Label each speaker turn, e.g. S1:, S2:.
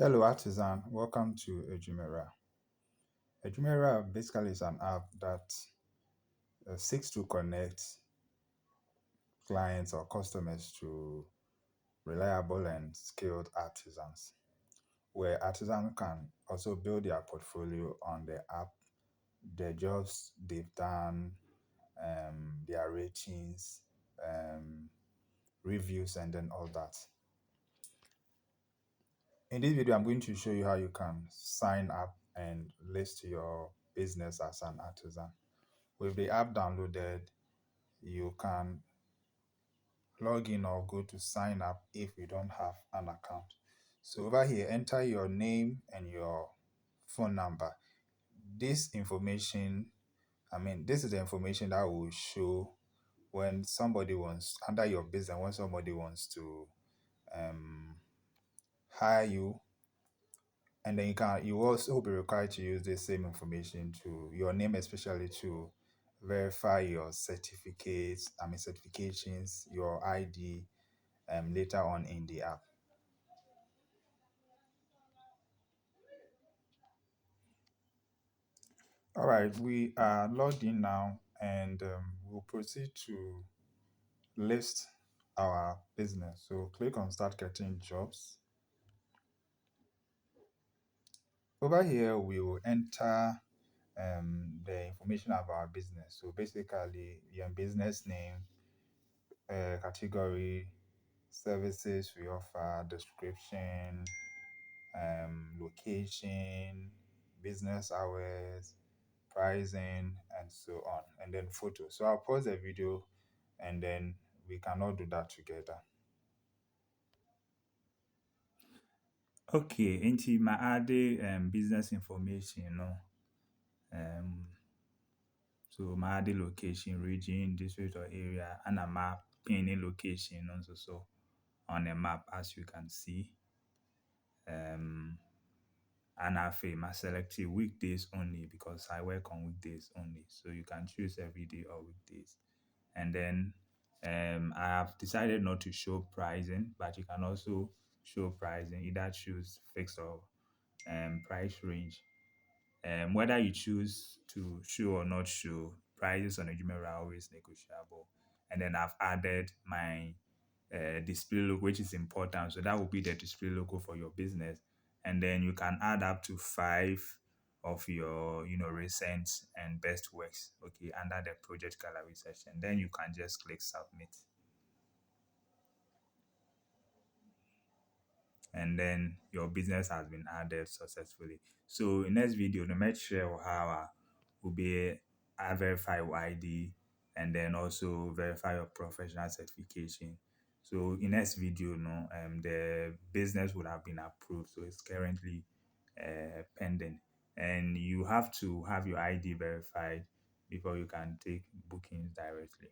S1: Hello, Artisan. Welcome to Adwumawura. Adwumawura basically is an app that seeks to connect clients or customers to reliable and skilled artisans, where artisans can also build their portfolio on the app, the jobs they've done, their ratings, reviews, and then all that. In this video, I'm going to show you how you can sign up and list your business as an artisan. With the app downloaded, you can log in or go to sign up if you don't have an account. So over here, enter your name and your phone number. This information, this is the information that will show when somebody wants, under your business, when somebody wants to hire you. And then you will also be required to use the same information, to your name especially, to verify your certifications, your ID, later on in the app. All right, we are logged in now, and we'll proceed to list our business. So click on Start Getting Jobs. Over here, we will enter the information about our business. So basically, your business name, category, services we offer, description, location, business hours, pricing, and so on, and then photo. So I'll pause the video and then we can all do that together.
S2: Okay, into my add business information, so my add location, region, district or area, and a map, any location also on a map, as you can see. And I my selected weekdays only because I work on weekdays only. So you can choose every day or weekdays. And then I have decided not to show pricing, but you can also show pricing, either choose fixed or price range. Whether you choose to show or not show, prices on Adwumawura are always negotiable. And then I've added my display logo, which is important. So that will be the display logo for your business. And then you can add up to 5 of your, recent and best works, okay, under the project gallery section. Then you can just click submit. And then your business has been added successfully. So in next video, the next share how will be I verify your ID and then also verify your professional certification. So in next video, the business would have been approved. So it's currently pending. And you have to have your ID verified before you can take bookings directly.